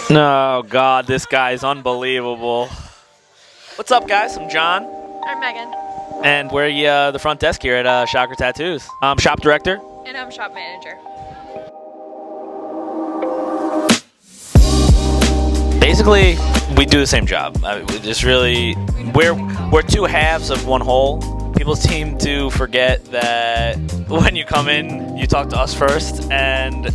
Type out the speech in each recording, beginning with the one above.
No, God, this guy's unbelievable. What's up, guys? I'm John, I'm Megan. and we're the front desk here at Chakra Tattoos. I'm shop director. And I'm shop manager. Basically, we do the same job. We just really, we're two halves of one whole. People seem to forget that when you come in, you talk to us first, and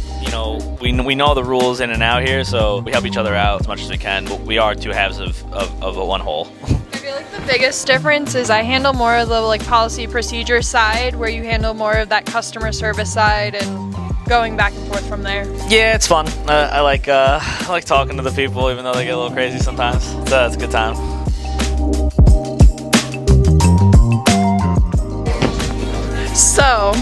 we know the rules in and out here, so we help each other out as much as we can. But we are two halves of a one whole. I feel like the biggest difference is I handle more of the policy procedure side, where you handle more of that customer service side and going back and forth from there. Yeah, it's fun. I like talking to the people, even though they get a little crazy sometimes. So it's a good time. So,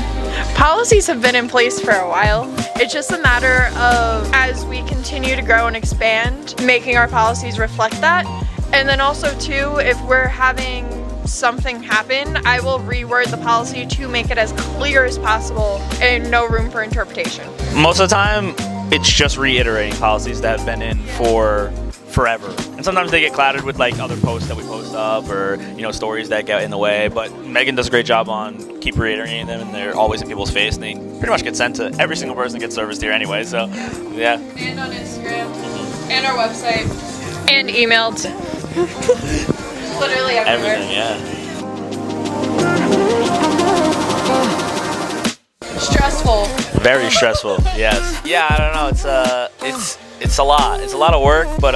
policies have been in place for a while. It's just a matter of, as we continue to grow and expand, making our policies reflect that. And then also too, if we're having something happen, I will reword the policy to make it as clear as possible and no room for interpretation. Most of the time, it's just reiterating policies that have been in for forever. And sometimes they get clouded with other posts that we post up or stories that get in the way. But Megan does a great job on keep reiterating them, and they're always in people's face, and they pretty much get sent to every single person that gets serviced here anyway. So yeah. And on Instagram, and our website, and emailed. Literally everywhere. Everything, yeah. Stressful. Very stressful. Yes. Yeah, I don't know. It's a lot. It's a lot of work, but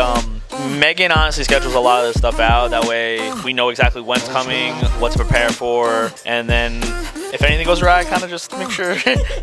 Megan honestly schedules a lot of this stuff out. That way we know exactly when's coming, what to prepare for, and then if anything goes awry, I kind of just make sure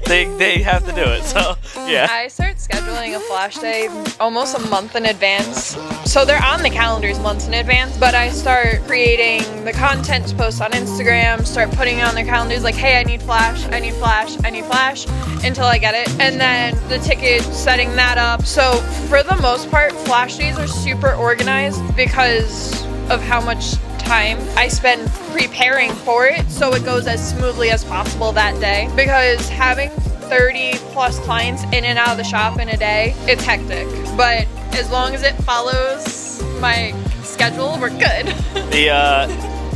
they have to do it. So yeah. I start scheduling a flash day almost a month in advance. So they're on the calendars months in advance, but I start creating the content to post on Instagram, start putting it on their calendars like, hey, I need flash, I need flash, I need flash, until I get it. And then the ticket, setting that up. So for the most part, flash days are super organized because of how much time I spend preparing for it, so it goes as smoothly as possible that day. Because having 30 plus clients in and out of the shop in a day, it's hectic. But as long as it follows my schedule, we're good.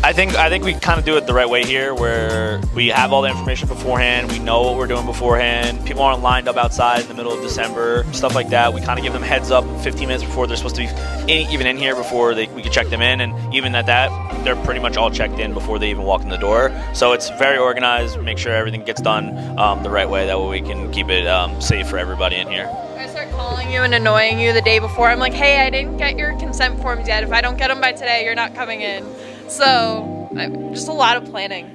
I think we kind of do it the right way here, where we have all the information beforehand. We know what we're doing beforehand. People aren't lined up outside in the middle of December, stuff like that. We kind of give them heads up 15 minutes before they're supposed to be even in here before we can check them in. And even at that, they're pretty much all checked in before they even walk in the door. So it's very organized. Make sure everything gets done the right way. That way we can keep it safe for everybody in here. I start calling you and annoying you the day before. I'm like, hey, I didn't get your consent forms yet. If I don't get them by today, you're not coming in. So, just a lot of planning.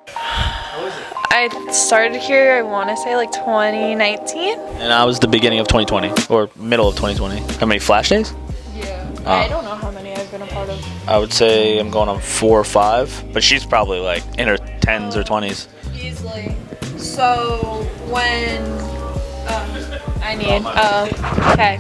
I started here, I want to say 2019. And I was the beginning of 2020, or middle of 2020. How many flash days? Yeah. I don't know how many I've been a part of. I would say I'm going on 4 or 5, but she's probably in her 10s or 20s. Easily. So, when... okay.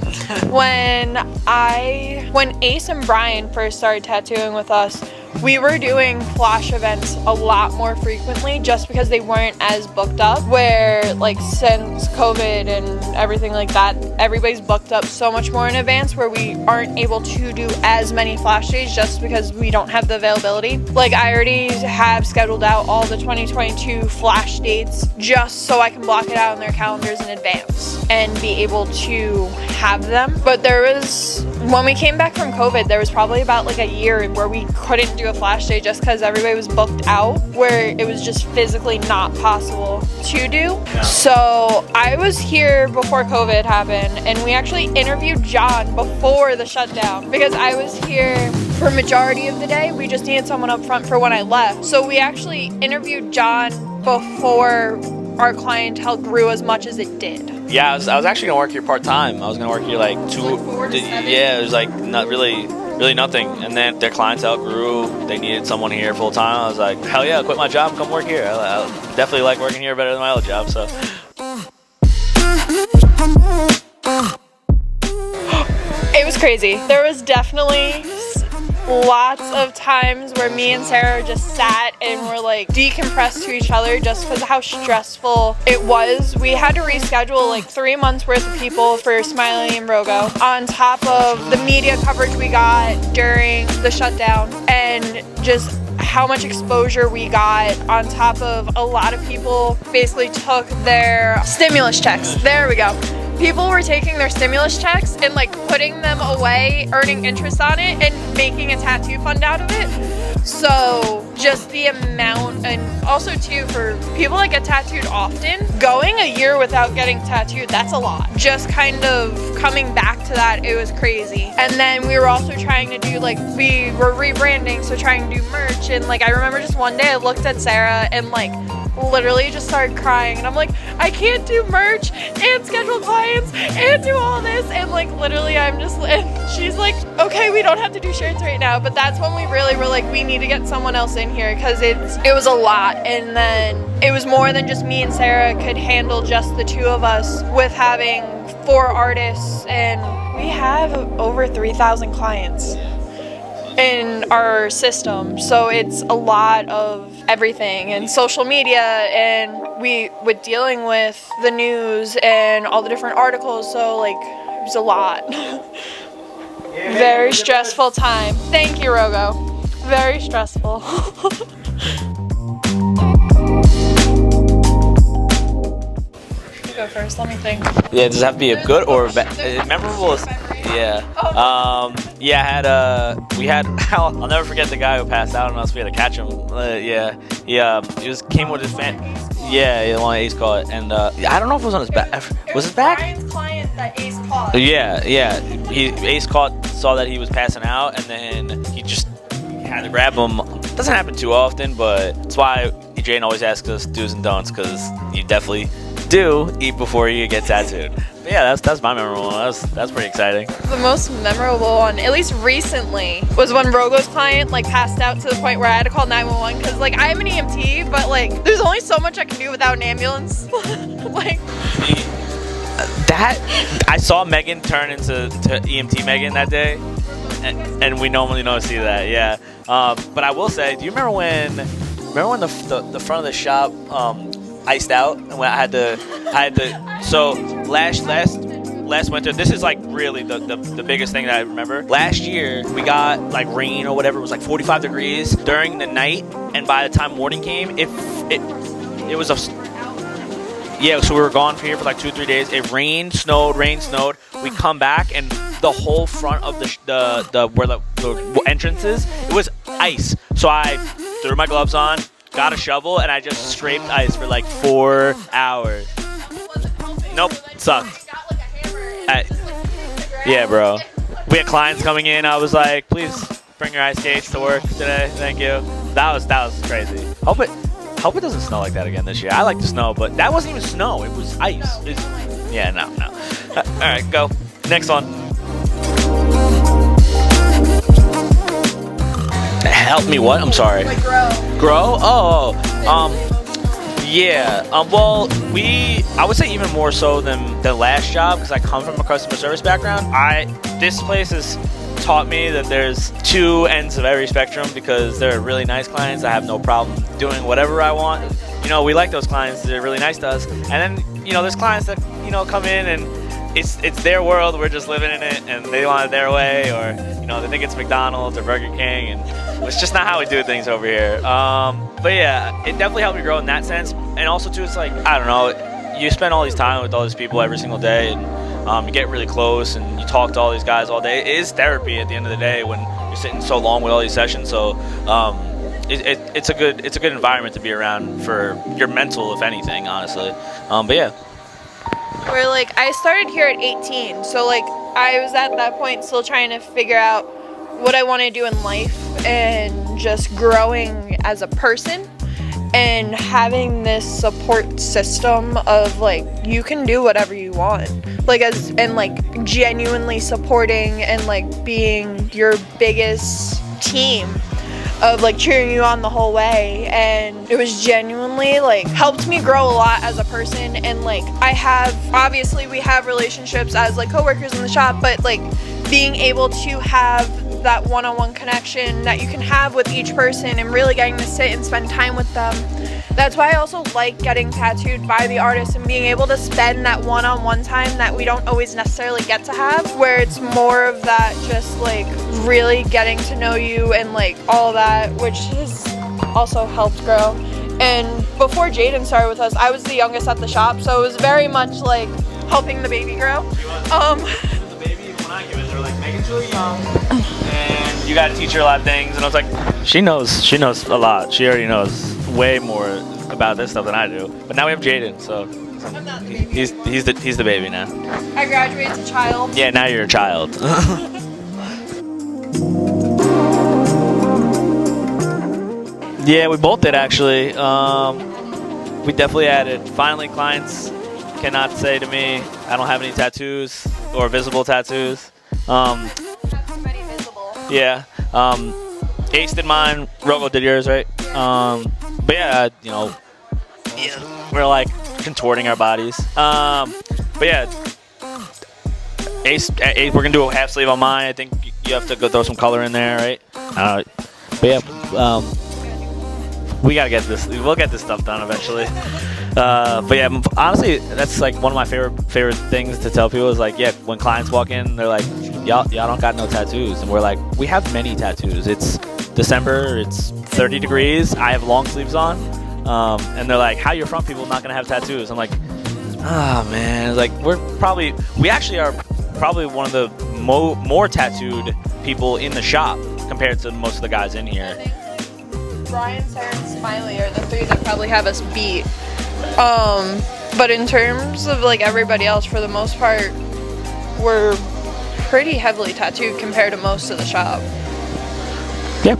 When Ace and Brian first started tattooing with us, we were doing flash events a lot more frequently just because they weren't as booked up, where since COVID and everything like that, everybody's booked up so much more in advance, where we aren't able to do as many flash days just because we don't have the availability. I already have scheduled out all the 2022 flash dates just so I can block it out on their calendars in advance and be able to have them. But when we came back from COVID, there was probably about a year where we couldn't do a flash day just because everybody was booked out, where it was just physically not possible to do. Yeah. So I was here before COVID happened, and we actually interviewed John before the shutdown because I was here for majority of the day. We just needed someone up front for when I left. So we actually interviewed John before our clientele grew as much as it did. Yeah, I was actually gonna work here part time. I was gonna work here 4 to 7. Yeah, it was not really nothing. And then their clientele grew. They needed someone here full time. I was like, hell yeah, I'll quit my job and come work here. I definitely like working here better than my other job. So it was crazy. There was definitely lots of times where me and Sarah just sat and were like decompressed to each other just because of how stressful it was. We had to reschedule like 3 months worth of people for Smiley and Rogo on top of the media coverage we got during the shutdown, and just how much exposure we got on top of a lot of people basically took their stimulus checks. There we go. People were taking their stimulus checks and like putting them away, earning interest on it, and making a tattoo fund out of it. So just the amount, and also too for people that get tattooed often, going a year without getting tattooed, that's a lot. Just kind of coming back to that, it was crazy. And then we were also trying to do like, we were rebranding, so trying to do merch. And like I remember just one day I looked at Sarah and like literally just started crying, and I'm like, I can't do merch and schedule clients and do all this, and like literally I'm just, and she's like, okay, we don't have to do shirts right now. But that's when we really were like, we need to get someone else in here, because it was a lot. And then it was more than just me and Sarah could handle, just the two of us, with having 4 artists, and we have over 3,000 clients in our system. So it's a lot of everything, and social media, and we with dealing with the news and all the different articles. So like it was a lot. Very stressful time. Thank you, Rogo. Very stressful. You go first, let me think. Yeah, does it have to be a good or memorable? Yeah. Yeah, I'll never forget the guy who passed out on us. We had to catch him. He came with his fan. Yeah, the one Ace caught, and I don't know if it was on his back. Was his back? Brian's client that Ace caught. Yeah. Ace saw that he was passing out, and then he just had to grab him. Doesn't happen too often, but that's why Jane always asks us do's and don'ts, because you definitely do eat before you get tattooed. But yeah, that's my memorable one. That's pretty exciting. The most memorable one, at least recently, was when Rogo's client like passed out to the point where I had to call 911, because like I'm an EMT, but like there's only so much I can do without an ambulance. Like that, I saw Megan turn into EMT Megan that day, and we normally don't see that. Yeah, but I will say, do you remember when the front of the shop iced out, and when I had to. So last winter, this is like really the biggest thing that I remember. Last year we got like rain or whatever. It was like 45 degrees during the night, and by the time morning came, it was yeah. So we were gone for here for like 2-3 days. It rained, snowed. We come back, and the whole front of the where the entrance is, it was ice. So I threw my gloves on, got a shovel, and I just scraped ice for like 4 hours. Nope, sucked. Yeah, bro. We had clients coming in. I was like, please bring your ice skates to work today. Thank you. That was crazy. Hope it doesn't snow like that again this year. I like the snow, but that wasn't even snow. It was ice. Yeah, no. All right, go. Next one. Help me what? I'm sorry. Like grow. Grow? Yeah. Well, I would say even more so than the last job, because I come from a customer service background. This place has taught me that there's 2 ends of every spectrum, because there are really nice clients. I have no problem doing whatever I want. We like those clients. They're really nice to us. And then, there's clients that, come in and it's their world. We're just living in it, and they want it their way, or, they think it's McDonald's or Burger King, and it's just not how we do things over here. But yeah, it definitely helped me grow in that sense. And also too, it's like, I don't know, you spend all these time with all these people every single day, and you get really close, and you talk to all these guys all day. It is therapy at the end of the day when you're sitting so long with all these sessions. So it's a good environment to be around for your mental, if anything, honestly. But yeah. Where like I started here at 18, so like I was at that point still trying to figure out what I want to do in life, and just growing as a person, and having this support system of like you can do whatever you want, like and like genuinely supporting and like being your biggest team of like cheering you on the whole way. And it was genuinely like helped me grow a lot as a person. And like obviously we have relationships as like coworkers in the shop, but like being able to have that one-on-one connection that you can have with each person and really getting to sit and spend time with them. That's why I also like getting tattooed by the artist and being able to spend that one-on-one time that we don't always necessarily get to have, where it's more of that just like really getting to know you and like all that, which has also helped grow. And before Jaden started with us, I was the youngest at the shop, so it was very much like helping the baby grow. The baby, when I give it, they're like, Megan's really young, and you got to teach her a lot of things. And I was like, she knows a lot. She already knows way more about this stuff than I do. But now we have Jaden, so I'm not the baby. he's the baby now. I graduated to child. Yeah, now you're a child. Yeah, we both did actually. We definitely added. Finally, clients cannot say to me, I don't have any tattoos or visible tattoos. Have somebody visible. Yeah. Ace did mine. Rogo did yours, right? But yeah, you know, we're like contorting our bodies. But yeah, Ace, we're gonna do a half sleeve on mine. I think you have to go throw some color in there, right? But yeah, we gotta get this. We'll get this stuff done eventually. But yeah, honestly, that's like one of my favorite things to tell people is like, yeah, when clients walk in, they're like, y'all don't got no tattoos, and we're like, we have many tattoos. It's December, it's 30 degrees. I have long sleeves on, and they're like, how your front people not gonna have tattoos? I'm like, man, it's like we actually are probably one of the more tattooed people in the shop compared to most of the guys in here. Brian, Sarah, and Smiley are the three that probably have us beat. But in terms of like everybody else, for the most part, we're pretty heavily tattooed compared to most of the shop. Yep.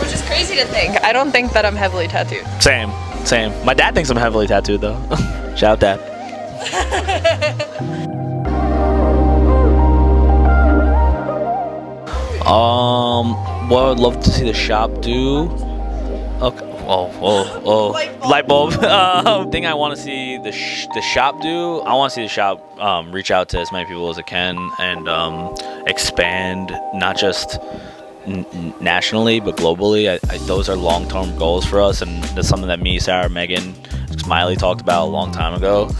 Which is crazy to think. I don't think that I'm heavily tattooed. Same. My dad thinks I'm heavily tattooed though. Shout out, Dad. What I would love to see the shop do. Okay. Whoa. Light bulb. Thing I want to see the shop do. I want to see the shop reach out to as many people as it can and expand, not just nationally but globally. Those are long-term goals for us, and that's something that me, Sarah, Megan, Smiley talked about a long time ago.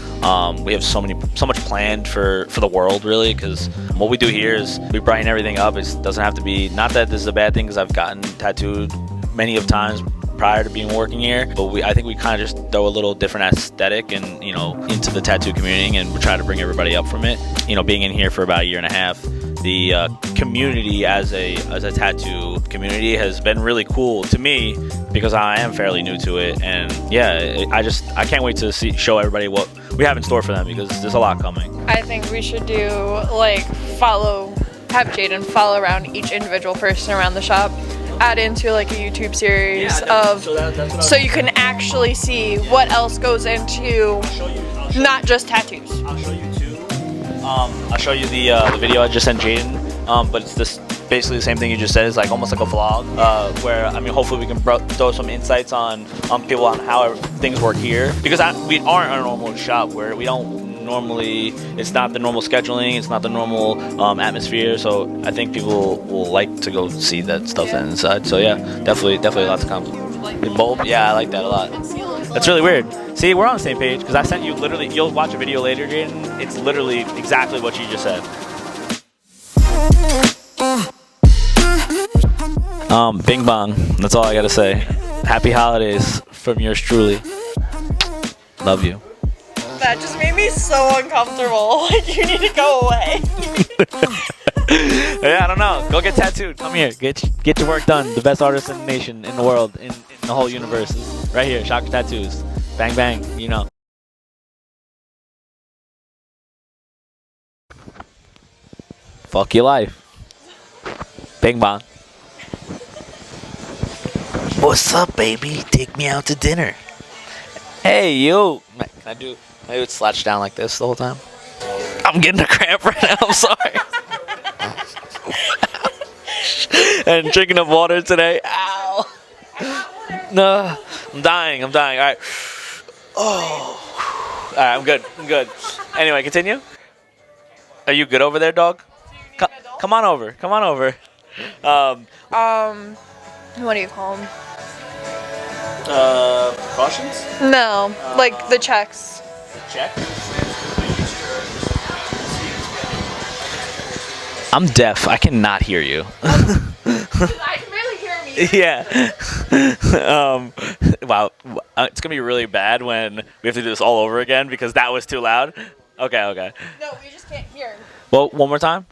We have so much planned for the world, really, because what we do here is we brighten everything up. It doesn't have to be, not that this is a bad thing, because I've gotten tattooed many of times prior to being working here, but I think we kind of just throw a little different aesthetic and into the tattoo community, and we try to bring everybody up from it. Being in here for about a year and a half, the community as a tattoo community has been really cool to me because I am fairly new to it, and yeah, I can't wait to show everybody what we have in store for them, because there's a lot coming. I think we should do have Jaden follow around each individual person around the shop, add into like a YouTube series so you can actually see what else goes into not just tattoos. I'll show you two. I'll show you the video I just sent Jaden, but it's basically the same thing you just said. It's like almost like a vlog, where hopefully we can throw some insights on people on how things work here, because we aren't a normal shop where we don't normally, it's not the normal scheduling, it's not the normal atmosphere, so I think people will like to go see that stuff inside. So yeah, definitely a lot to come. The bulb, yeah, I like that a lot. That's really weird. See, we're on the same page, because I sent you literally, you'll watch a video later, Jaden, it's literally exactly what you just said. Bing bong, that's all I gotta say. Happy holidays from yours truly. Love you. That just made me so uncomfortable. Like, you need to go away. Yeah, I don't know. Go get tattooed. Come here. Get your work done. The best artist in the nation, in the world, in the whole universe is right here. Chakra Tattoos. Bang, bang. Fuck your life. Bing bong. What's up, baby? Take me out to dinner. Hey, you. Can I do it slouch down like this the whole time? I'm getting a cramp right now. I'm sorry. And drinking up water today. Ow. No, I'm dying. All right. Oh. All right, I'm good. Anyway, continue. Are you good over there, dog? Come on over. What do you call them? Precautions? No, like the checks. Check. I'm deaf. I cannot hear you. I can barely hear me. Yeah. Wow. It's gonna be really bad when we have to do this all over again because that was too loud. Okay. No, we just can't hear. Well, one more time.